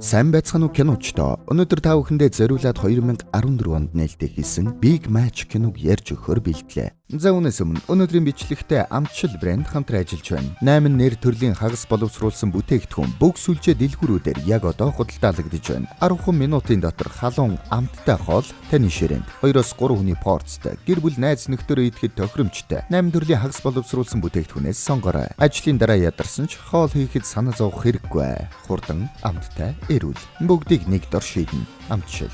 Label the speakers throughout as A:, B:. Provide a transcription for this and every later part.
A: Сайн байцгаана уу киночдоо. Өнөөдөр та бүхэндээ зориулаад 2014 онд нээлттэй хийсэн Big Match киног ярьж өгөхөөр бэлтлээ. За үүнээс өмнө өнөөдрийн бичлэгтээ Амтшил брэнд хамтран ажиллаж байна. 8 нэр төрлийн хагас боловсруулсан бүтээгдэхүүн бүх сүлжээ дэлгүүрүүдээр яг одоо худалдаалагдаж байна. 10 минутын дотор халуун амттай хоол таны ширээнд 2-3 хүний порцтой гэр бүл найз нөхдөөрөө идэхэд тохиромжтой 8 төрлийн хагас боловсруулсан бүтээгдэхүүнээс сонгоорой. Ажлын дараа ядарсан ч хоол хийхэд санаа зовох хэрэггүй. Хурдан амттай эрүүл бүгдийг нэг дор шийднэ. Амтшил.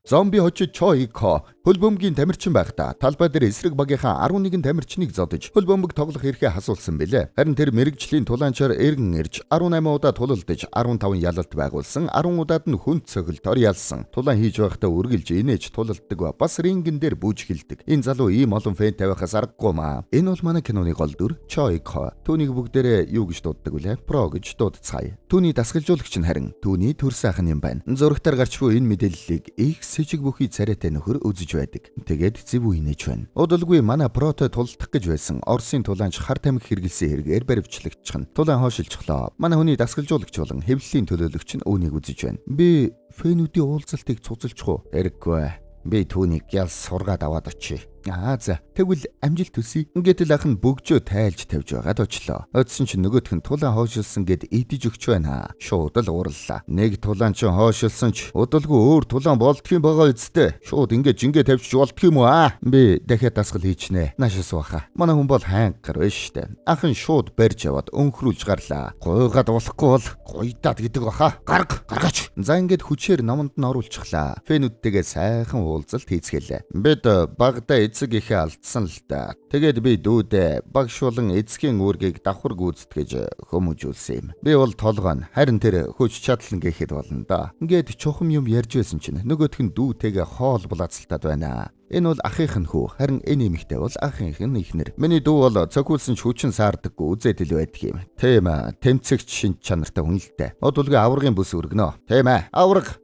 A: Зомби хочид Чойко хөлбөмбөгийн тамирчин байхдаа талбай дээр эсрэг багийнхаа 11 тамирчныг зодож хөлбөмбөг тоглох эрхээ асуулсан бэлээ. Харин тэр мэрэгжлийн тулаанчаар эргэн ирж 18 удаа тулалдаж 15 ялалт байгуулсан, 10 удаад нь хүнд цохилтоор ялсан. Тулаан хийж байхдаа үргэлж инээж тулалддаг ба бас рингэн дээр бүүж хэлдэг. Энэ залуу ийм олон фэнтэй байхаас аргагүй маа. Энэ бол манай киноны гол дүр Чойко. Түүнийг бүгдээрээ юу гэж дууддаг вүлээ? Про гэж дуудцгаая. Түүний дасгалжуулагч нь харин түүний төр сайхан юм байна. Зурагтаар гарч буй энэ мэдээллийг их сэжиг бүхий царайтай нөхөр үзэж байдаг. Тэгээд зэв үинэж байна. Удалгүй манай прото тулдах гэж байсан Оросын тулаанч хар тамхи хэрэгэлсэн хэрэгээр баривчлагдчихна. Тулаан хоошилжглоо. Манай хүний дасгалжуулагч болон хэвлэлийн төлөөлөгч нь үүнийг үзэж байна. Би фэнүүдийн уулзалтыг цуцалчих уу? Эрэггүй. Би түүнийг гял сургаад аваад очие. За тэгвэл амжилт хүсье. Гэтэл ах нь бөгжөө тайлж тавьж байгаад очлоо. Одсон ч нөгөөх нь тулаан хоошилсан гэд идэж өгч байна. Шууд л уурлаа. Нэг тулаан ч хоошилсан ч удалгүй өөр тулаан болдгийм байгаа үсттэй. Шууд ингээд жингээ тавьчих болдгийм үү аа? Би дахиад дасгал хийчнэ. Наашаас баха. Манай хүн бол хайнгар байна штэ. Ах нь шууд барьж яваад өнхрүүлж гарлаа. Гуйгаад болохгүй бол гуйдаад гэдэг баха. Гаргаач. За ингээд хүчээр номонд нь оруулчихлаа. Фэнүүдтэйгээ сайхан уулзалт хийцгэлээ. Бид багада эцэг ихээ алдсан л да. Тэгээд би дүүдээ багшуулан эцгийн үүргийг давхар гүйцэтгэж хүмүүжүүлсэн юм. Би бол толгойн харин тэр хүч чадлан гэхэд болно да. Ингээд чухам юм ярьж байсан чинь нөгөөх нь дүүтэйгээ хоол булаацалтаад байна. Энэ бол ахийнх нь хүү. Харин энэ эмэгтэй бол ахийнх нь ихнэр. Миний дүү бол цохиулсан ч хүчин саардаггүй үзээд л байдаг юм. Тийм ээ. Тэмцэгч шинж чанартай хүн л дээ. Одулгүй аврагын бүс өргөнөө. Тийм ээ. Авраг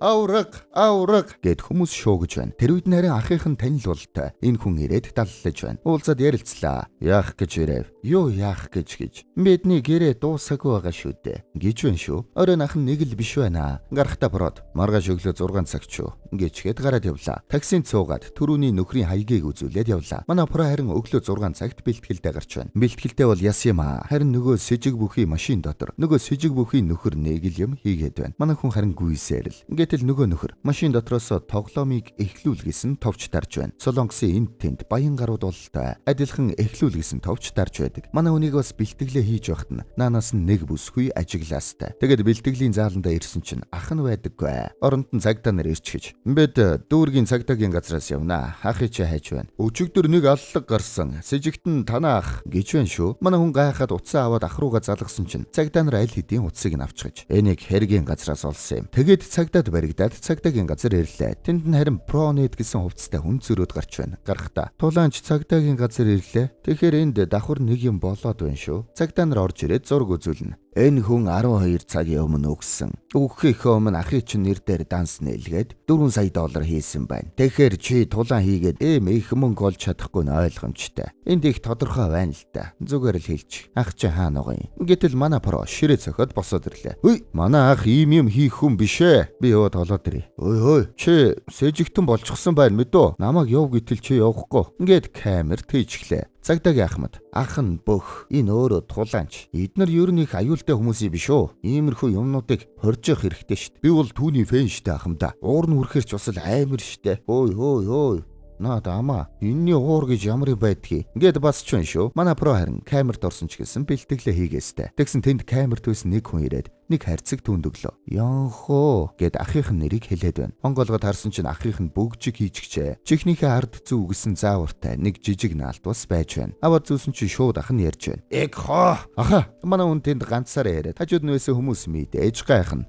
A: гэд хүмүүс шуугж байна. Тэр үед нэрэн ахийнх нь танил болтой. Энэ хүн ирээд даллаж байна. Уулзаад ярилцлаа. Яах гэж ирэв? Юу яах гэж. Бидний гэрээ дуусаагүй байгаа шүү дээ. Гэж байна шүү. Оройн ах нь нэг л биш байна. Гарахта брод. Маргааш өглөө 6 цагт шүү. Гэчгээд гараад явлаа. Таксинд суугаад түрүүний нөхрийн хаягийг үзүүлээд явлаа. Манай про харин өглөө 6 цагт бэлтгэлдээ гарч байна. Бэлтгэлдээ бол яс юм аа. Харин нөгөө сэжиг бүхий машин дотор нөгөө сэжиг бүхий нөхөр нэг л юм хийгээд байна. Манай хүн харин гүйсээр л. Гэтэл нөгөө нөхөр машин дотроос тоглоомыг эхлүүлгэсэн товч тарж байна. Солонгосын энд тэнд баян гарууд болтой. Адилхан эхлүүлгэсэн товч тарж байдаг. Манай хүнийг бас бэлтгэлээ хийж байхад нь наанаас нь нэг бүсгүй ажиглаастай. Тэгээд бэлтгэлийн зааландаа ирсэн чинь ах нь байдаггүй. Оронд нь цагдаа нар ирч гэж. Бид дүүргийн цагдаагийн газраас явнаа. Ахыг чи хайж байна. Өчигдөр нэг аллаг гарсан. Сэжигт нь танаа ах гэж байна шүү. Манай хүн гайхаад утсаа аваад ах руугаа залгасан чинь цагдаа нар аль хэдийн утсыг нь авчгаж. Энийг хэргийн газраас олсон юм. Тэгээд цагдаад баригдаад цагдаагийн газар ирлээ. Тэнд нь харин Пронет гэсэн хувцастай хүн зөрөөд гарч байна. Гарахта тулаанч цагдаагийн газар ирлээ. Тэгэхээр энд давхар нэг юм болоод байна шүү. Цагдаа нар орж ирээд зураг үзүүлнэ. Энэ хүн 12 цагийн өмнө өгсөн. Өгөхөөх өмнө ахыг чинь нэр дээр данс нээлгээд $4 сая хийсэн байна. Тэгэхээр чи тулаан хийгээд их мөнгө олж чадахгүй нь ойлгомжтой. Энд их тодорхой байна л да. Зүгээр л хэлчих. Ах чи хаана байгаа юм? Гэтэл манай про ширээ цохоод босоод ирлээ. Хөөе, манай ах ийм юм хийх хүн биш ээ. Би яваад толоод ирье. Ой, чи сэжигтэн болчихсон байна мэдөө. Намайг яв гэтэл чи явахгүй. Ингээд камер тийжглээ. Цагдаагийн ахмад ах нь бөх энэ өөрөө тулаанч. Эднэр ер нь их аюултай хүмүүс юм биш үү? Иймэрхүү юмнуудыг хорж явах хэрэгтэй шүү дээ. Би бол түүний фэн шүү дээ ахмадаа. Уур нь үрхэрч бас л амар шүү дээ. Ой. Наад амаа. Энэний уур гэж ямар юм байдгийг. Ингээд бас ч байна шүү. Манай про харин камерт орсон ч гэсэн бэлтгэлээ хийгээстэй. Тэгсэн тэнд камерт байсан нэг хүн ирээд нэг харьцаг түүнд өглөө. Янхоо гэд ахийнх нь нэрийг хэлээд байна. Онголгод харсан чинь ахийнх нь бөгжиг хийчихжээ. Чихнийхээ ард зүү үгсэн заавартай нэг жижиг наалт бас байж байна. Аваад зүүсэн чинь шууд ах нь ярьж байна. Хоо. Аха. Манай хүн тэнд ганцаараа яриад хажууд нь байсан хүмүүс мэдээж гайхна.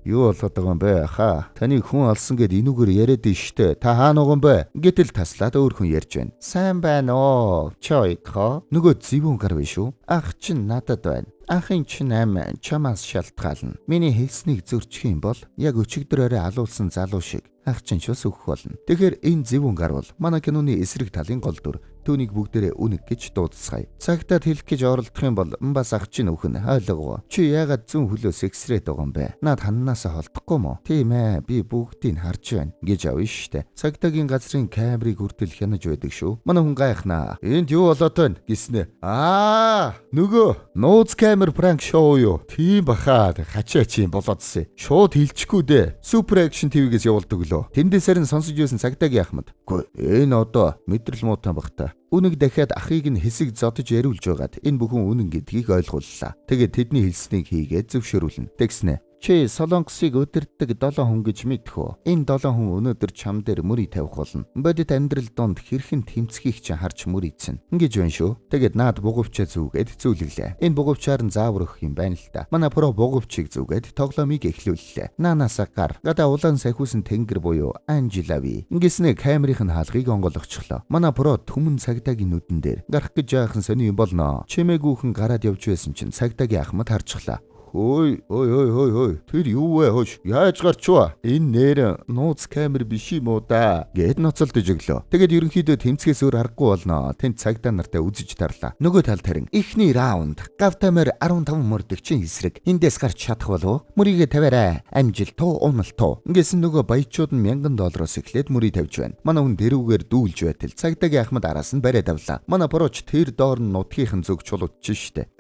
A: Юу болоод байгаа юм бэ хаа? Таныг хүн алсан гэд энүүгээр яриад штэ. Та хаана байгаа юм бэ? Гэтэл таслаад өөр хүн ярьж байна. Сайн байна оо. Чойко. Нөгөө зэвүүн гар биш үү? Ах чинь надад байна. Ахын чинь амин чамаас шалтгаална. Миний хэлснийг зөрчих юм бол яг өчигдөр орой алуулсан залуу шиг ах чинь ч бас өгөх болно. Тэгэхээр энэ зэвүүн гар бол манай киноны эсрэг талын гол дүр Түүнийг бүгдээрээ үнэг гэж дуудацгаая. Цагтаад хэлэх гэж оролдох юм бол бас ах чинь үхэн ойлгов. Чи яагаад зүүн хөлөөс эксрээд байгаа юм бэ? Наад ханнаасаа холдохгүй мó? Тийм ээ, би бүгдийг харж байна гэж авна штэ. Цагтаагийн газрын камерыг хүртэл хянаж байдаг шүү. Манай хүн гайхнаа. Энд юу болоод байна гэснэ. Нөгөө нууц камер пранк шоу юу? Тийм баха. Хачаач юм болоодсэн. Шууд хилчихгүй дээ. Супер акшн ТV-гээс явуулдаг лөө. Тэндээс харин сонсож байсан Цагтаагийн ахмад. Гэхдээ энэ одоо мэдрэл муутай баг та. Үнэг дахиад ахыг нь хэсэг зодож яриулж байгаад энэ бүхэн үнэн гэдгийг ойлгууллаа. Тэгээд тэдний хэлснийг хийгээд зөвшөөрүүлнэ. Тэгснэ. Чи Солонгосыг өдөртдөг 7 хүн гэж мэдэх үү? Энэ 7 хүн өнөөдөр чам дээр мөрий тавих болно. Бодит амьдрал донд хэрхэн тэмцхийг чи харж мөрийцэн. Ингэж байна шүү. Тэгээд наад бугавчаа зүгээд зүүлгэлээ. Энэ бугавчаар нь заавар өгөх юм байна л та. Манай про бугавчийг зүгээд тоглоомыг эхлүүллээ. Наанасаа гар. Гадаа улаан сахиусан тэнгэр буюу Анжелави. Ингэснэ камерын хаалгыг онгойлгочихлоо. Манай про түмэн Цагтаагийн нүдэн дээр гарах гэж яахан сони юм болно. Чимээгүйхэн гараад явж байсан чинь Цагтаагийн ахмад харчихлаа. Ой. Тэр юу вэ хөөш? Яаж гарчваа? Энэ нэр нууц камер биш юм уу да? Гэт ноцолдож өглөө. Тэгээд ерөнхийдөө тэмцгээс өөр аргагүй болно. Тэнд Цагтаа нартай үзэж тарлаа. Нөгөө талд харин эхний раунд. Гавтамер 15 мөрдөгчийн эсрэг. Эндээс гарч чадах болов? Мөрийгэ тавиарай. Амжилт туу, уналт туу. Ингэсэн нөгөө баячууд нь $1000 эхлээд мөрий тавьж байна. Манай хүн дэрүүгээр дүүлж байтал Цагтаагийн ахмад араас нь бариад авлаа. Манай бороч тэр доор нь нутгийнхэн зүг чулуудчих штэ.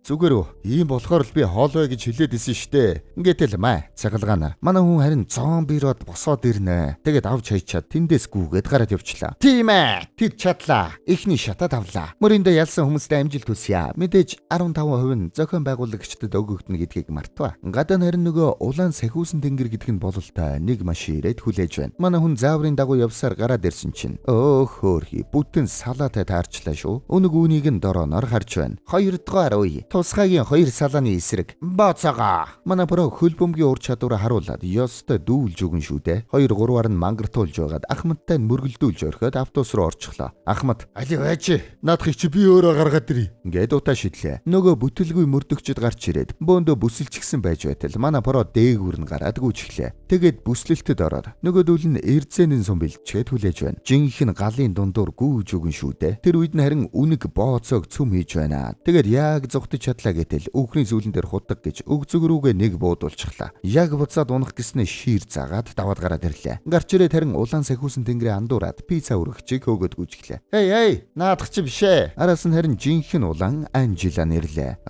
A: Зүгээр үү? Ийм болохоор л би хоолой гэж хэлээд исэн штэ. Ингээд л маа цагалгаана. Манай хүн харин зомбироод босоод ирнэ. Тэгээд авч хайчаад тэндээс гүүгээд гараад явчлаа. Тийм ээ. Тэр чадлаа. Эхний шатаад авлаа. Мөрөндөө ялсан хүмүүстэй амжилт хүсье. Мэдээж 15% нь зохион байгуулагчдад өгөгдөнө гэдгийг мартва. Гадаа харин нөгөө улаан сахиусан тэнгэр гэдэг нь бололтой нэг машин ирээд хүлээж байна. Манай хүн зааврын дагуу явсаар гараад ирсэн чинь хөөхөөрхи бүтэн салаатай таарчлаа шүү. Өнөг үүнийг нь дорооноор харж байна. 2 дугаар үе. Тусгайгийн 2 салааны эсрэг бацаага. Манай про хөл бөмбөгийн ур чадвараа харуулад ёстой дүүлж өгөн шүү дээ. 2-3-аар нь мангартуулж байгаад ахмадтай нь мөргөлдүүлж орхиод автобус руу орчихлоо. Ахмад али байж наадахыг чи би өөрөө гаргаад ирье. Ингээд утаа шидлээ. Нөгөө бүтэлгүй мөрдөгчд гарч ирээд бөөндөө бүсэлчихсэн байж байтал манай про дээгүүр нь гараад гүйчихлээ. Тэгээд бүслэлтэд ороод нөгөөдүүл нь эрдзэнийн сум бэлчгээд хүлээж байна. Жинхэнэ галын дундуур гүйж өгөн шүү дээ. Тэр үед нь харин үнэг бооцоог цүм хийж байна. Тэгээд яг зогтож чадлаа гэтэл өвхрийн сүүлэн дээр хутаг гэж өг зүг рүүгээ нэг буудуулчихлаа. Яг буцаад унах гэснээ шиир заагаад даваад гараад ирлээ. Гарч ирээд харин улаан сахиусан тэнгэрээ андуураад пицца өргөчийг хөөгд гүйчихлээ. Эй, наадах чи бишээ. Араас нь харин жинхэнэ улаан Анжела нэрлээ.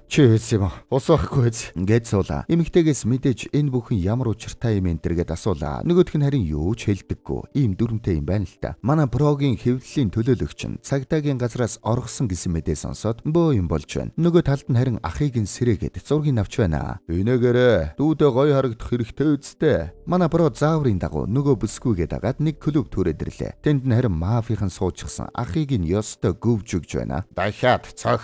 A: Чи хэлсэн юм уу? Ус байхгүй биз? Ингээд суулаа. Эмэгтэйгээс мэдээж энэ бүхэн ямар учиртай юм энэ төргээд асуулаа. Нөгөөх нь харин юу ч хэлдэггүй. Ийм дүрмтэй юм байна л та. Манай прогийн хэвлэлийн төлөөлөгч нь Цагтаагийн газраас оргосон гэсэн мэдээ сонсоод бөө юм болж байна. Нөгөө талд нь харин ахыг нь сэрээгээд зургийг авч байна. Энэгээрээ дүүдээ гоё харагдах хэрэгтэй үсттэй. Манай про зааврын дагуу нөгөө бүсгүйгээ дагаад нэг клуб түрээд ирлээ. Тэнд нь харин мафийн суучихсан ахыг нь ёстой гөвж өгж байна. Дахиад цог.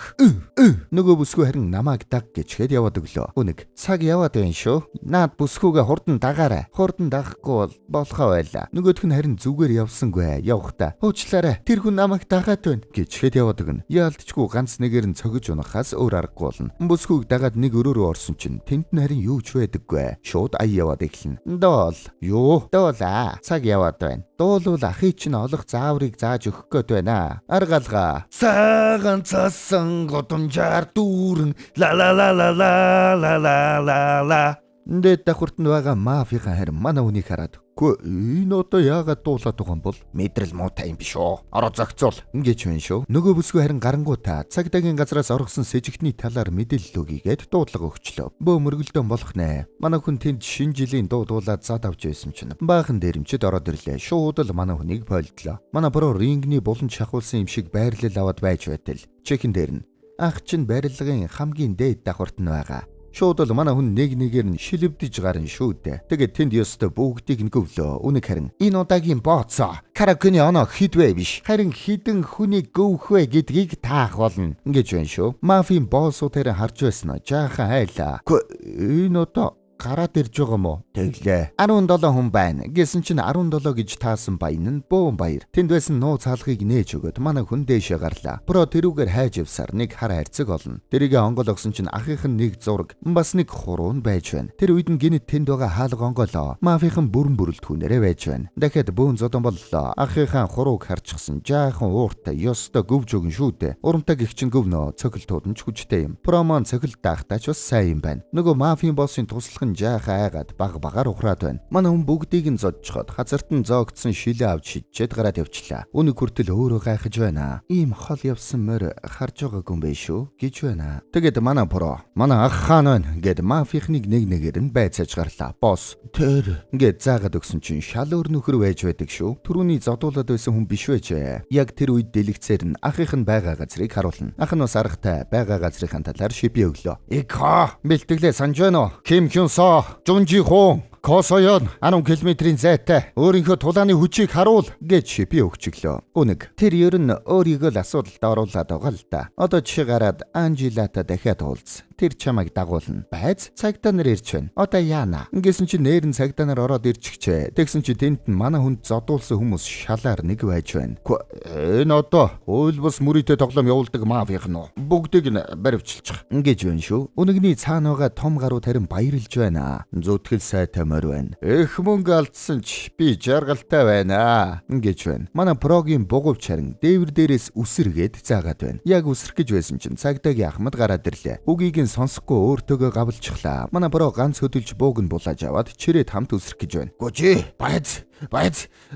A: Нөгөө бүсгүй харин намайг даг гэчгээд яваад өглөө. Үнэг цаг яваад байна шүү. Наад бүсгүйгээ хурдан дагаарай. Хурдан дагахгүй бол болохоо байла. Нөгөөх нь харин зүгээр явсангүй явахта. Уучлаарай. Тэр хүн намайг дагаад байна гэчгээд яваад өгнө. Яалтчгүй ганц нэгээр нь цогж унахаас өөр аргагүй болно. Бүсгүйг дагаад нэг өрөөрөө орсон чинь тэнд нь харин юу ч байдаггүй. Шууд ая яваад эхэлнэ. Доол. Юу? Доолаа. Цаг яваад байна. Дуулвал ахыг чинь олох зааврыг зааж өгөх гээд байна. Аргалгаа. Саган цасан годомжаар дүүрэн ла ла ла ла ла ла ла ла. Дээд давхуртанд байгаа мафийн харин манай үнийг хараад энэ одоо яагаад дуулаад байгаа юм бол мэдрэл муутай юм биш үү? Ороо зохицуул. Ингэж байна шүү. Нөгөө бүсгүй харин гарангуутаа Цагтаагийн газраас оргосон сэжигтний талаар мэдээлэл өгийгээд дуудлага өгчлөө. Бөө мөргөлдөөн болох нэ. Манай хүн тэнд шинэ жилийн дуулаад зад авч байсан чинь баахан дээрэмчэд ороод ирлээ. Шууд л манай хүнийг болдлоо. Манай про рингний булан шахуулсан юм шиг байрлал аваад байж байтал чекэн дээр нь ах чинь барилгын хамгийн дээд давхурт нь байгаа. Шууд л манай хүн нэг нэгээр нь шилвдэж гарна шүү дээ. Тэгээд тэнд ёстой бүгдийг нь гөвлөө. Үнэг харин энэ удаагийн бооцоо каракуны оноо хідвэ биш. Харин хідэн хүнийг гөвөх вэ гэдгийг таах болно. Ингэж байна шүү. Мафийн боссуудаар харж байсан нь жаахан хайлаа. Энэ одоо гараад ирж байгаа мó? Тэглээ. 17 хүн байна. Гэсэн чинь 17 гэж таасан баян нь Бөөн баяр. Тэнд байсан нууц хаалгыг нээж өгöd манай хүн дээшээ гарлаа. Про тэрүүгээр хайж явсаар нэг хар хайрцаг олно. Тэрийг онгойлгосон чинь ахийнх нь нэг зураг, бас нэг хуруу нь байж байна. Тэр үед нь гинэт тэнд байгаа хаалга онголоо. Мафийнхан бүрэн бүрэлдэхүүнээрээ байж байна. Дахиад Бөөн зодон боллоо. Ахийнхаа хурууг харчихсан. Жаахан ууртай, ёстой гөвж өгөн шүү дээ. Урамтай гихчин гөвнөө цохилтууд нь ч хүчтэй юм. Промон цохилт даахтаач бас сайн юм байна. Нөгөө мафийн боссын туслах нь жаахан айгаад багаар ухраад байна. Манай хүн бүгдийг нь зодчиход хазарт нь зоогдсон шилээ авч шидчихэд гараад явчлаа. Үүнийг хүртэл өөрөө гайхаж байна. Ийм хол явсан морь харж байгаагүй юм биш шүү гэж байна. Тэгээд манай Про, манай ах хаан байна гэд мафийнхныг нэгээр нь байцааж гарлаа. Босс тэр гэд заагаад өгсөн чинь шал өөр нөхөр байж байдаг шүү. Түрүүний зодуулаад байсан хүн биш байжээ. Яг тэр үед дэлгэцээр нь ахийнх нь байгаа газрыг харуулна. Ах нь бас аргатай байгаа газрын талаар шипи өглөө. Ика бэлтгэлээ санаж байна уу? Ким Хён Со, Жунжи Хон Косоён 10 км-ийн зайтай өөрийнхөө тулааны хүчийг харуул гэж шипи өгчөглөө. Үнэг тэр ер нь өөрийгөө л асуудалд оруулаад байгаа л да. Одоо чи гараад Анжилата дахиад уулз. Тэр чамайг дагуулна. Байц цагдаа нар ирж байна. Одоо яана. Ингэсэн чи нээр нь цагдаа нар ороод ирчихжээ. Тэгсэн чи тэнд нь манай хүнд зодуулсан хүмүүс шалаар нэг байж байна. Энэ одоо хууль бус мөрөдөө тоглоом явуулдаг мафийнх нь бүгдийг нь баривчилчих. Ингэж байна шүү. Үнэгний цаана байгаа том гарууд харин баярлж байна. Зүтгэл сайтай морь байна. Эх мөнгө алдсан ч би жаргалтай байна. Ингэж байна. Манай Прогийн бугуйч харин дээвэр дээрээс үсэргээд заагаад байна. Яг үсрэх гэж байсан чинь цагдаагийн Ахмад гараад ирлээ. Үгийг нь сонсохгүй өөртөөгөө гавлчихлаа. Манай Про ганц хөдөлж бууг нь булааж аваад чирээд хамт үсрэх гэж байна. Гүжи, байц.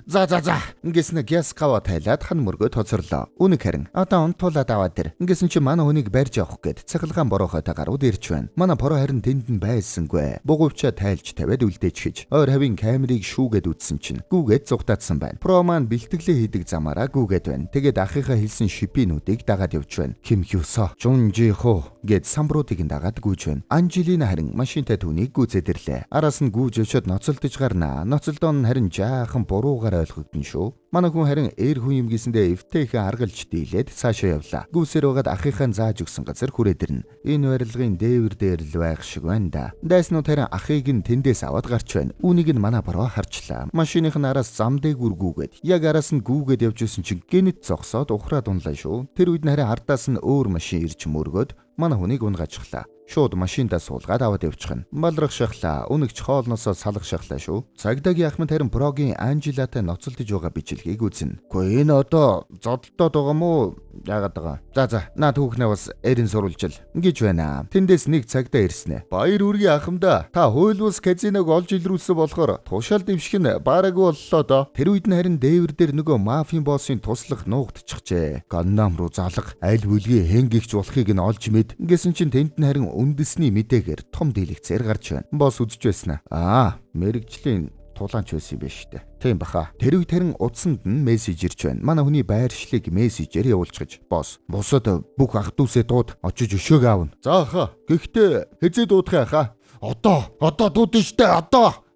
A: За. Ингэснэ гяс гава тайлаад хан мөргөө тоцорлоо. Үнэг харин одоо унтуулаад аваад ир. Ингэсэн чи манай хүнийг барьж авах гээд цахилгаан борохойтой гарууд ирж байна. Манай Про харин тэнд нь байсангүй. Бугуйчаа тайлж тавиад үлдээчихэж ойр хавийн камерыг шүүгээд үтсэн чинь гүүгээд зугтаадсан байна. Про маань бэлтгэлээ хийдэг замаараа гүүгээд байна. Тэгээд ахыхаа хэлсэн шипинүүдийг дагаад явж байна. Ким Хён Со, Жунжи Хо гэд самбруудыг дагаад гүйж байна. Анжелина харин машинтай түүнийг гүйцээд ирлээ. Араас нь гүйж өчөөд ноцолдож гарнаа. Ноцолдон нь харин жаахан буруугаар ойлгогдсон шүү. Манай хүн харин ээр хүн юм гисэндээ эвтэйхэн аргалж дийлээд цаашаа явлаа. Гүйсээр байгаад ахыхаа зааж өгсөн газар хүрээд ирнэ. Энэ барилгын дээвэр дээр л байх шиг байна да. Дайснууд харин ахыг нь тэндээс аваад гарч байна. Үүнийг нь манай Про харчлаа. Машиных нь араас зам дээгүр гүүгээд яг араас нь гүүгээд явж исэн чинь гинэт зогсоод ухраад унлаа шүү. Тэр үед нь харин ардаас нь өөр машин ирж мөргөөд манай хүнийг унгаачихлаа. Шууд машиндаа суулгаад аваад явчихна. Балрах шахлаа. Үнэгч хоолносоо салах шахлаа шүү. Цагдаагийн Ахмад харин Прогийн Анжилатай ноцолдож байгаа бичлэгийг үзнэ. Гэхдээ энэ одоо зодолтоод байгаа мó? Яагаад байгаа? За. Наад хүүхнээ бас эрен сурулжил. Ингэж байна. Тэндээс нэг цагдаа ирснэ. Баяр үргийн ахмадаа. Та хууль бус казиног олж илрүүлсэн болохоор тушаал дэвших нь баараагүй боллоо доо. Тэр үед нь харин дээвэр дээр нөгөө мафийн боссын туслах нуугдчихжээ. Ганнам руу залга аль бүлгийн хэнгийгч болохыг нь олж мэд. Ингэсэн чинь тэнд нь харин үндэсний мэдээгээр том дэлгэцээр гарч байна. Босс үзэж байсан аа. Мэргэжлийн тулаанч байсан юм байна штэ. Тийм баха. Тэр үед харин утсанд нь мессеж ирж байна. Манай хүний байршлыг мессежээр явуулчихж. Босс, бусад бүх ах дүүсээ дууд очиж өшөөг аавна. За хаа. Гэхдээ хэзээ дуудах яха? Одоо дуудсан штэ.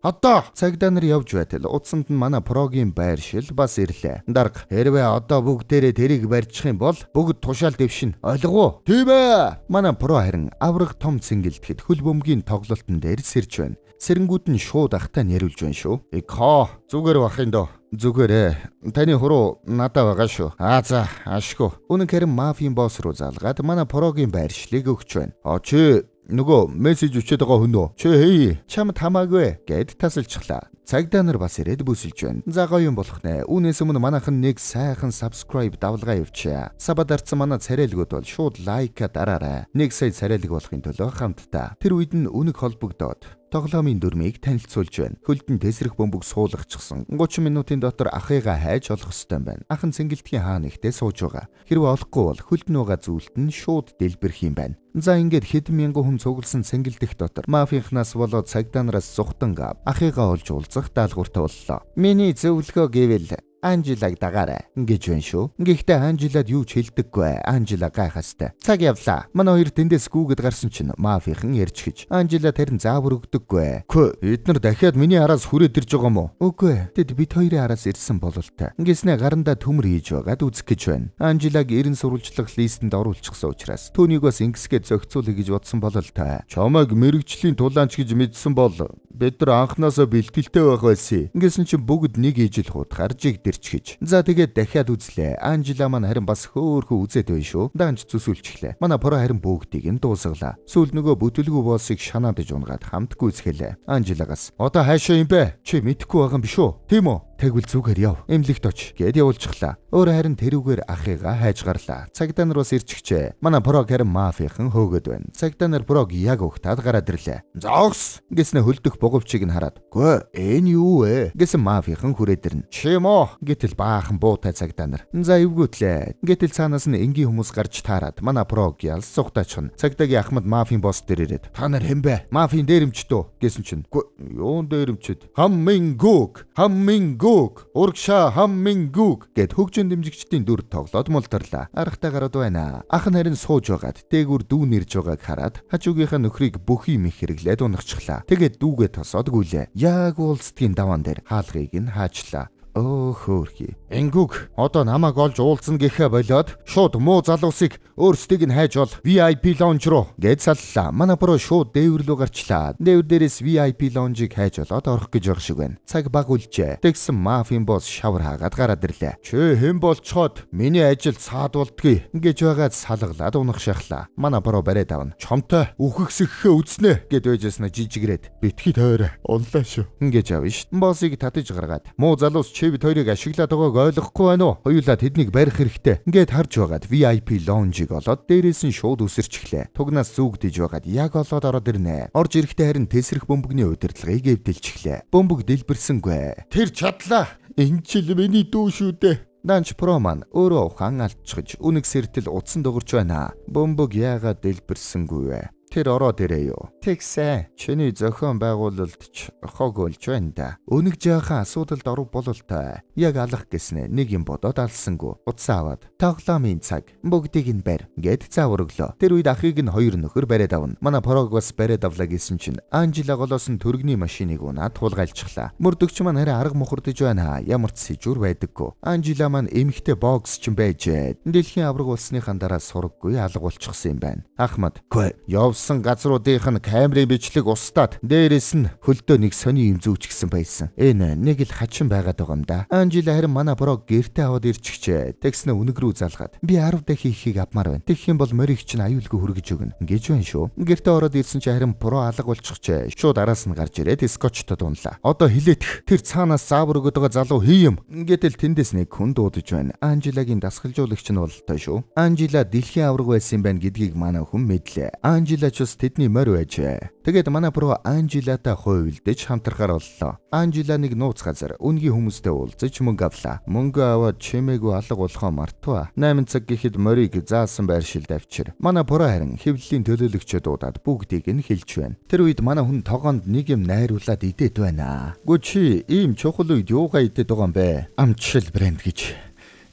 A: Одоо цагдаа нар явж байтал утсанд нь манай Прогийн байршил бас ирлээ. Дарга хэрвээ одоо бүгдээрээ тэрийг барьчих юм бол бүгд тушаал дэвшин. Ойлгов уу? Тийм ээ. Манай Про харин авраг том цэнгэлдэхэд хөл бөмбөгийн тоглолтын дээр сэрж байна. Сэрэнгүүд нь шууд ахтай нэрлж байна шүү. Икхо зүгээр бахын доо. Зүгээрээ. Таны хуруу надад байгаа шүү. За ашгүй. Үнэн хэрэг мафийн босс руу залгаад манай Прогийн байршлыг өгч байна. Чи нөгөө мессеж өчөөд байгаа хүн үү? Чи чамд хамаагүй гэд тасалчихлаа. Цагдаа нар бас ирээд бүсэлж байна. За гоё юм болох нэ. Үүнээс өмнө манайхан нэг сайхан subscribe давлгаа явуучаа. Сабад арцсан манай царайлгууд бол шууд лайка дараарай. 1 сая царайлаг болохын төлөө хамтдаа. Тэр үед нь үнэг холбогдоод тоглоомын дүрмийг танилцуулж байна. Хөлдөн тесрэх бөмбөг суулгачихсан. 30 минутын дотор ахыгаа хайж олох ёстой байна. Ахан цэнгэлтгийн хаан ихтэй сууж байгаа. Хэрвээ олохгүй бол хөлдөн байгаа зүйлт нь шууд дэлбэрэх юм байна. За ингээд хэдэн мянган хүн цугласан цэнгэлдэх дотор мафийнхнаас болоод цагдаа нараас зүхтан ахыгаа олж уулзах даалгавартай боллоо. Миний зөвлөгөө гэвэл Анжилаг дагаарай гэж байна шүү. Гэхдээ Анжилад юу ч хэлдэггүй. Анжила гайхастай. Цаг явлаа. Манай хоёр тэндээс гүгэд гарсан чинь мафийнхан ярьж гэж. Анжила тэрэн заавар өгдөггүй. Хөө эднэр дахиад миний араас хүрээд ирж байгаа мó? Үгүй. Тэд бид хоёрын араас ирсэн бололтой. Ингэснэ гарандаа төмөр хийж байгаад үзэх гэж байна. Анжилаг 90 сурвалжлах листэнд оруулчихсан учраас түүнийг бас ингэсгээд зохицуулъя гэж бодсон бололтой. Чамайг мэрэгжлийн тулаанч гэж мэдсэн бол бид нар анханасаа бэлтгэлтэй байх байсан. Ингэсэн чинь бүгд нэг ижил хутгаар жигдэрч гэж. За тэгээд дахиад үзлээ. Анжила маань харин бас хөөхөө үзээд байна шүү. Даанч зүсүүлчихлээ. Манай поро харин бүгдийг нь дуусгалаа. Сүүл нөгөө бүтэлгүй боссыг шанаадж унгаад хамтгүй үзхэлээ. Анжилагаас одоо хаашаа юм бэ? Чи мэдэхгүй байгаа юм биш үү? Тийм үү? Тэгвэл зүгээр яв. Эмнэлэгт оч гэд явуулчихлаа. Өөр харин тэрүүгээр ахыгаа хайж гарлаа. Цагдаа нар бас ирчихжээ. Манай прог харин мафийнхан хөөгд байна. Цагдаа нар прог яг ухтаад гараад ирлээ. Зогс гэснэ хөлдөх боговчийг нь хараад. Гүй энэ юу вэ? Гэсэн мафийнхан хүрээд ирнэ. Чимо гэтэл баахан буутай цагдаа нар. За эвгүүтлээ. Гэтэл цаанаас нь энгийн хүмүүс гарч таарад. Манай прог ялс цугтаачихна. Цагдаагийн ахмад мафийн босс дээр ирээд. Та нар хэн бэ? Мафийн дээрэмчд үү? Гэсэн чинь. Гүй юун дээрэмчд? Хаммингүг. Урагшаа хаммингүг гэд хөгжин дэмжигчдийн дүр тоглоод мултарлаа. Аргатай гараад байна. Ах нь харин сууж байгаад дээгүр дүү нэрж байгааг хараад хажуугийнхаа нөхрийг бүх юм их хэрэглээд унахчихлаа. Тэгээд дүүгээ тосоод гүйлээ. Яг уулзтгийн даваан дээр хаалгыг нь хаачлаа. Оо хөөрхий. Энгүг одоо намайг олж уулзна гэхэ болоод шууд муу залуусыг өөрсдийг нь хайж ол VIP lounge руу гэж саллаа. Манай про шууд дээвэр рүү гарчлаа. Дээвэр дээрээс VIP lounge-ыг хайж олоод орох гэж байгаа шиг байна. Цаг баг үлжээ. Тэгсэн мафийн босс шавар хаагаад гараад ирлээ. Чи хэн болцоход миний ажил цаад болдгий гэж байгаад салгалаад унах шахлаа. Манай про бариад авна. Чомтой үхэгсэхээ үзнэ гэд байжсна жижигрээд. Битгий тойроо унлаа шүү. Ингэж авна ш. Боссыг татаж гаргаад. Муу залуус чи бид хоёрыг ашиглаад байгааг ойлгохгүй байна уу? Хоёулаа тэднийг барих хэрэгтэй. Ингээд харж байгаад VIP lounge-ыг олоод дээрээс нь шууд үсэрчихлээ. Тугнаас зүгдэж байгаад яг олоод ороод ирнэ. Орж ирэхдээ харин тесрэх бөмбөгний удирдлагыг эвдэлчихлээ. Бөмбөг дэлбэрсэнгүй. Тэр чадлаа. Энэ ч л миний дүү шүү дээ. Данч проман өөрөө ухаан алдчихж үнэг сэртэл утсан дуурч байна. Бөмбөг яагаад дэлбэрсэнгүй вэ? Тэр ороод ирээ юу. Тэгсэ. Чиний зохион байгуулалт ч хог болж байна да. Өнөг жаахан асуудалд орох бололтой. Яг алах гэснэ нэг юм бодоод алсангүй. Утсаа аваад. Тоглоомын цаг. Бүгдийг нь барь. Гэд заавар өглөө. Тэр үед ахыг нь хоёр нөхөр бариад авна. Манай прог бас бариад авлаа гэсэн чинь Анжила голоос нь төргний машиныг унаад тулгайлчихлаа. Мөрдөгч маань арай арга мухардж байна. Ямар ч сэжүр байдаггүй. Анжила маань эмхтэй бокс ч юм байжээ. Дэлхийн авраг улсныхаа дараа сураггүй алга болчихсон юм байна. Ахмад. Гүй. Явсан газруудынх нь камерын бичлэг устдаад дээрээс нь хөлдөө нэг сони юм зүүчгсэн байсан. Энэ нэг л хачин байгаад байгаа юм да. Анжила харин манай прог гэртээ аваад ирчихжээ. Тэгснэ үнэг рүү залгаад. Би 10 дахин ихийг авмаар байна. Тэгэх юм бол морийг чинь аюулгүй хүргэж өгнө. Гэж байна шүү. Гэртээ ороод ирсэн чинь харин про алга болчихжээ. Шууд араас нь гарч ирээд скотчтод унлаа. Одоо хилээтх тэр цаанаас заавар өгöd байгаа залуу хий юм. Гэтэл тэндээс нэг хүн дуудаж байна. Анжилагийн дасгалжуулагч нь болтой шүү. Анжила дэлхийн авраг байсан юм байна гэдгийг манай хүн мэдлээ. Анжила ч бас тэдний морь байжээ. Тэгээд манай про Анжилатай хуйлдэж хамтрахаар боллоо. Анжила нэг нууц газар үнгийн хүмүүстэй уулзаж мөнгө авлаа. Мөнгө аваад чимээгүй алга болохоо мартваа. 8 цаг гэхэд морийг заасан байршилд авчир. Манай про харин хэвлэлийн төлөөлөгчөд дуудаад бүгдийг нь хэлж байна. Тэр үед манай хүн тогоонд нэг юм найруулад идээд байна. Гү чи ийм чухал үед юугаа идээд байгаа юм бэ? Амтшил брэнд гэж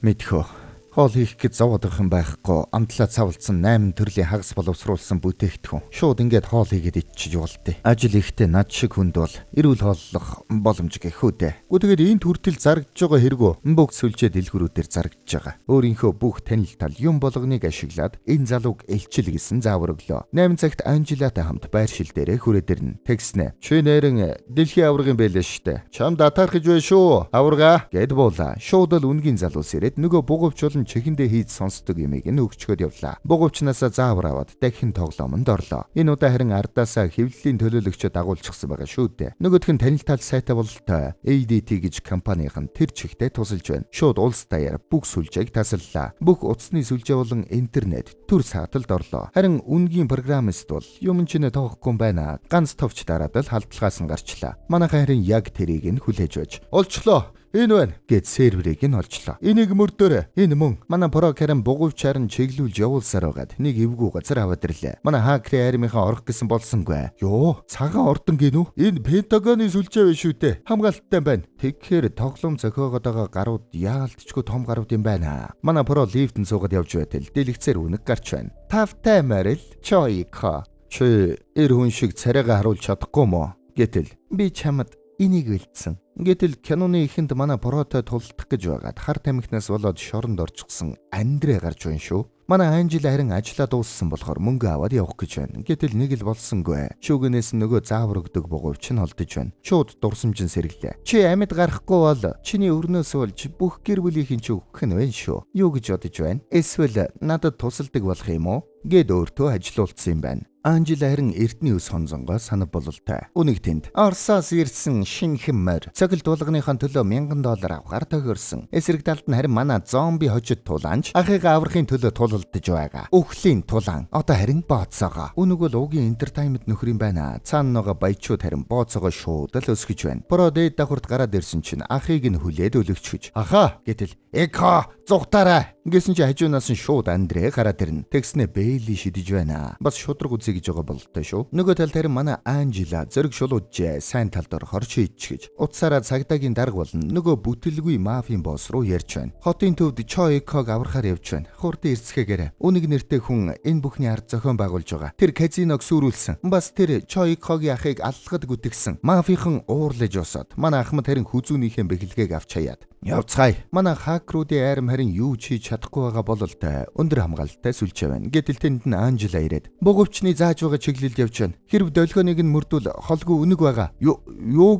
A: мэдхөө. Хоол хийх гэж зовоод байх юм байхгүй. Амтлаа цавлцсан 8 төрлийн хагас боловсруулсан бүтээгдэхүүн. Шууд ингээд хоол хийгээд идчихэж болдё. Ажил ихтэй над шиг хүнд бол эрүүл хооллох боломж гэхүү дээ. Гү тэгээд энэ төртөл зарагдж байгаа хэрэгөө бүгд сүлжээ дэлгүүрүүдээр зарагдж байгаа. Өөрийнхөө бүх танил тал юм болгоныг ашиглаад энэ залууг элчил гэсэн заавар өглөө. 8 цагт Анжилатай хамт байршил дээрээ хүрээд ирнэ. Тэгснэ. Чи нэрэн дэлхийн аврагын байлээ штэ. Чам датаархаж байна шүү. Аврага гэд буула. Шууд л үнгийн залуус ирээд нөгөө бугавчулан чихэндээ хийж сонсдог юмыг нь өгчгöd явлаа. Бугавчнаасаа заавар аваад дахин тоглоомонд орлоо. Энэ удаа харин ардаасаа хэвлэлийн төлөөлөгчөд дагуулчихсан байгаа шүү дээ. Нөгөөх нь танил тал сайтай бололтой ADT гэж компанийн тэр чихтэй тусалж байна. Шууд улс даяар бүх сүлжээг тасаллаа. Бүх утасны сүлжээ болон интернет төр сааталд орлоо. Харин үнгийн программист бол юм чинь тоохгүй байна. Ганц товч дараад л халдлагаас нь гарчлаа. Манайхан харин яг тэрийг нь хүлээж байж. Олчлоо. Энэ байна гэд серверийг нь олжлоо. Энийг мөрдөөрэй. Энэ мөн. Манай про Карен бугуйчаар нь чиглүүлж явуулсаар байгаад нэг эвгүй газар аваад ирлээ. Манай хакерын армийнхаа орох гэсэн болсонгүй. Йоо, цагаан ордон гинүү? Энэ Пентагоны сүлжээ биш шүү дээ. Хамгаалттай байна. Тэгэхээр тоглоом зохиогоод байгаа гарууд яалтчгүй том гарууд юм байна. Манай про лифтэн суугаад явж байтал дэлгэцээр үнэг гарч байна. Тавтай марил чойко. Чи хүн шиг царайгаа харуулж чадахгүй мó? Гэтэл би чамд энийг хэлсэн. Гэтэл киноны эхэнд манай протой тулдах гэж байгаад хар тамхинаас болоод шоронд орчихсон Андрэ гарч байна шүү. Манай Анжела харин ажиллаа дууссан болохоор мөнгө аваад явах гэж байна. Гэтэл нэг л болсонгүй. Шүүгэнээс нөгөө заавар өгдөг бугуйч нь холдож байна. Шууд дурсамжин сэргэлээ. Чи амьд гарахгүй бол чиний өрнөөс болж бүх гэр бүлийнхэн ч өгөх нь байна шүү. Юу гэж бодож байна? Эсвэл надад тусалдаг болох юм уу? Гэд өөртөө ажилуулсан юм байна. Анжела харин эртний ус хонзонгоо санав бололтой. Үнэг тэнд Оросоос ирсэн шинхэмээр цогт дуулганыхаа төлөө $1000 авахар тохиорсон. Эсрэг талд нь харин манай зомби хожид тулаанч ахыгаа аврахын төлөө тулалдаж байгаа. Өхлийн тулаан одоо харин бооцоогоо. Үнэг бол угийн entertainment нөхөр юм байна. Цаана байгаа баячууд харин бооцоогоо шууд л өсгөж байна. Про дээд давхарт гараад ирсэн чинь ахыг нь хүлээд өлөгчөж. Аха гэтэл эко зугтаарай гэсэн чи хажуунаас нь шууд Андрэ гараад ирнэ. Тэгснэ Бэйли шидэж байна. Бас шудраг үзье гэж байгаа бололтой шүү. Нөгөө талд харин манай Анжела зөрг шулуужээ сайн талд ор хорч хийчихэж. Утсаараа цагдаагийн дарга болно. Нөгөө бүтэлгүй мафийн босс руу ярьж байна. Хотын төвд Чойког аврахаар явж байна. Хурдан ирцгээгээрэй. Үнэг нэртэй хүн энэ бүхний ард зохион байгуулж байгаа. Тэр казиног сүрүүлсэн. Бас тэр Чойкогийн ахыг аллагад гүтгсэн. Мафийнхан уурлаж усаад манай ахмад харин хүзүүнийхээ бэхлэгийг авч хаяад явцгаая. Манай хакеруудын айрам харин юу ч хийж чадахгүй байгаа бололтой. Өндөр хамгаалалттай сүлжээ байна. Гэтэл тэнд нь Анжела ирээд бугуйчны зааж байгаа чиглэлд явж байна. Хэрв долгионыг нь мөрдвөл холгүй үнэг байгаа. Юу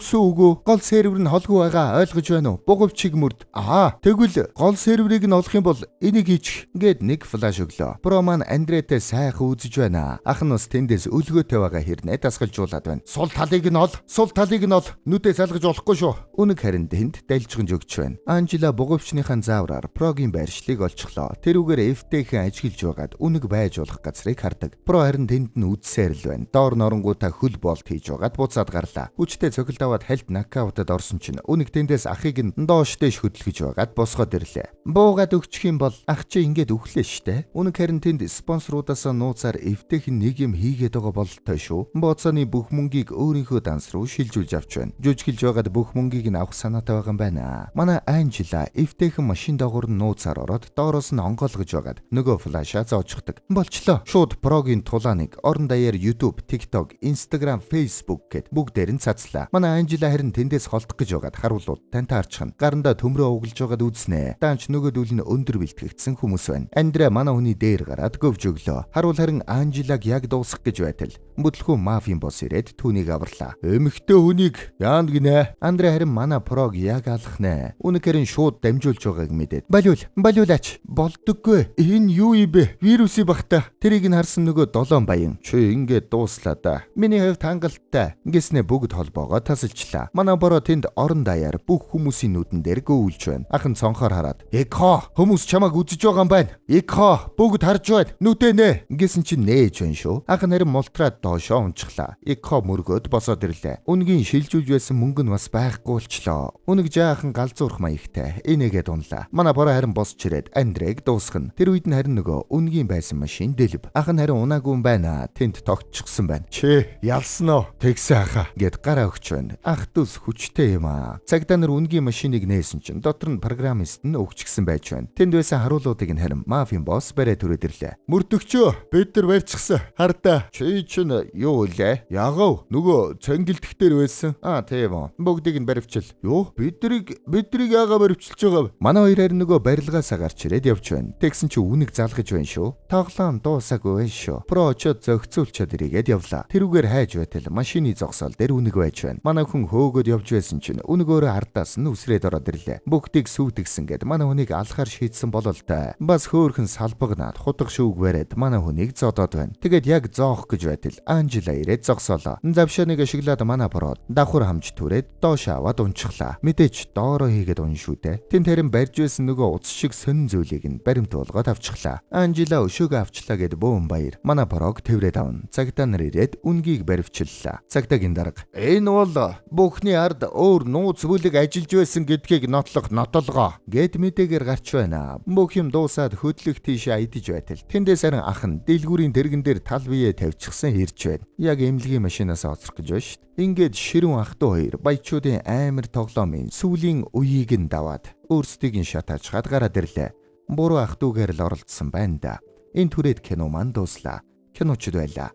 A: гэсэн үг үү? Гол сервер нь холгүй байгаа. Ойлгож байна уу? Бугуйчиг мөрд. Тэгвэл гол серверийг нь олох юм бол энийг хийчих гэд нэг флаш өглөө. Про маань Андрэтэй сайхан үзэж байна. Ах нь бас тэндээс өлгөөтэй байгаа хэрнээ дасгалжуулаад байна. Сул талыг нь ол. Сул талыг нь ол. Нүдээ салгаж болохгүй шүү. Үнэг харин тэнд дайлжган өгч байна. Анжела бугуйчныхаа заавраар Прогийн байршлыг олчихлоо. Тэрүүгээр F-тэй ажиглж байгаад үнэг байж болох газрыг хардаг. Про харин тэнд нь үдсээр л байна. Доор норонгуудаа хөл болт хийж байгаад буцаад гарлаа. Хүчтэй цогт аваад хальт нокаутад орсон чинь үнэг тэндээс ахыг нь дооштэйш хөдөлгөж байгаад босгоод ирлээ. Буугаад өгчих юм бол ах чи ингээд өглөө штэ. Үнэг харин тэнд спонсорудаас нууцаар F-тэй нэг юм хийгээд байгаа бололтой шүү. Бооцооны бүх мөнгийг өөрийнхөө данс руу шилжүүлж авч байна. Жүжиглж байгаад бүх мөнгийг нь авах санаатай байгаа юм байна. Манай Анжела F-тэйхэн машин доогуур нь нууцаар ороод доороос нь онгойлгож байгаад нөгөө флашаа зоочдаг. Болчлоо. Шууд Прогийн тулааныг орон даяар YouTube, TikTok, Instagram, Facebook гэд бүгдээр нь цацлаа. Манай Анжела харин тэндээс холдох гэж байгаад харуулууд тантай харчихна. Гарандаа төмрөө углаж байгаад үзнэ. Даанч нөгөөдүүл нь өндөр бэлтгэгдсэн хүмүүс байна. Андрэ манай хүний дээр гараад гөвж өглөө. Харуул харин Анжелаг яг дуусгах гэж байтал бүтлэхүү мафийн босс ирээд түүнийг аварлаа. Эмэгтэй хүнийг яанд гинэ? Андрэ харин манай Прог яг алах нэ. Үнэг харин шууд дамжуулж байгааг мэдээд. Балиулаач. Болдоггүй. Энэ юу юм бэ? Вирусын багтаа. Тэрийг нь харсан нөгөө 7 баян. Чи ингээд дууслаа да. Миний хувьд хангалттай. Ингэснэ бүгд холбоогоо тасалчлаа. Манай бороо тэнд орон даяар бүх хүмүүсийн нүдэн дээр гөүүлж байна. Ахын цонхоор хараад "Эко, хүмүүс чамайг үзэж байгаа юм байна. Эко, бүгд харж байна. Нүдэ нэ." Ингэсэн чинь нээж байна шүү. Ахын харин мултраад доошоо унчихлаа. Эко мөргөөд босоод ирлээ. Үнгийн шилжүүлж байсан мөнгө нь бас байхгүй болчлоо. Үнэг жаахан галзуурах маягтай. Энийгээ дунлаа. Манай бороо харин босч ирээд Андрэг дуусгана. Тэр үед нь харин нөгөө үнгийн байсан машин дэлб. Ах нь харин унаагүй юм байна. Тэнд тогтчихсан байна. Чи ялсан уу? Тэгсэн ахаа гэд гараа өгч байна. Ах дүүс хүчтэй юм аа. Цагдаа нар үнгийн машиныг нээсэн чинь дотор нь программист нь өгчихсэн байж байна. Тэнд байсан харуулуудыг нь харин мафийн босс барай түрээд ирлээ. Мөрдөгчөө бид нар барьчихсан. Хардаа. Чи чинь юу вэ? Ягав нөгөө цангилдэгтэр байсан. Тийм үү. Бүгдийг нь баривчил. Юу? Биднийг яагаад баривчилж байгаа вэ? Манай хоёр харин нөгөө барилгаасаа гарч ирээд явж байна. Тэгсэн чи үнэг залгаж байна шүү. Тоглоом дуусаагүй байна шүү. Про очоод зөгцүүлчихэд ирээд явлаа. Тэрүүгээр хайж байтал машины зогсоол дээр үнэг байж байна. Манай хүн хөөгөөд явж байсан чинь үнэг өөрөө ардаас нь үсрээд ороод ирлээ. Бүгдийг сүйтгэсэн гэд манай хүнийг алхаар шийдсэн бололтой. Бас хөөхөн салбагнаад хутга шүүг бариад манай хүнийг зодоод байна. Тэгээд яг зоох гэж байтал Анжела ирээд зогсоолоо. Завшааныг ашиглаад манай бороод давхар хамж түрээд доош аваад унчихлаа. Мэдээж доороо хийгээд яриад он шүү дээ. Тэн тарин барьж байсан нөгөө уц шиг сонин зүйлийг нь баримт болгоод авчихлаа. Анжела өшөөгөө авчлаа гэд бөөн баяр. Манай порог тэврээд авна. Цагдаа нар ирээд үнгийг баривчллаа. Цагдаагийн дарга энэ бол бүхний ард өөр нууц бүлэг ажиллаж байсан гэдгийг нотлох нотолгоо гэд мэдээгээр гарч байна. Бүх юм дуусаад хөдлөх тийшээ айдаж байтал тэндээс харин ах нь дэлгүүрийн тэргэн дээр тал биеэ тавьчихсан ирж байна. Яг эмнэлгийн машинаас оцрох гэж байна шүү дээ. Ингээд ширүүн ах トゥ хоёр баячуудын амар тоглоомын сүүлийн үеийг нь даваад өөрсдийг нь шатааж гадгаараа дэрлээ. Буруу ах トゥ гээр л оролцсон байна да. Энэ түрээд кино маань дууслаа. Киночд байлаа.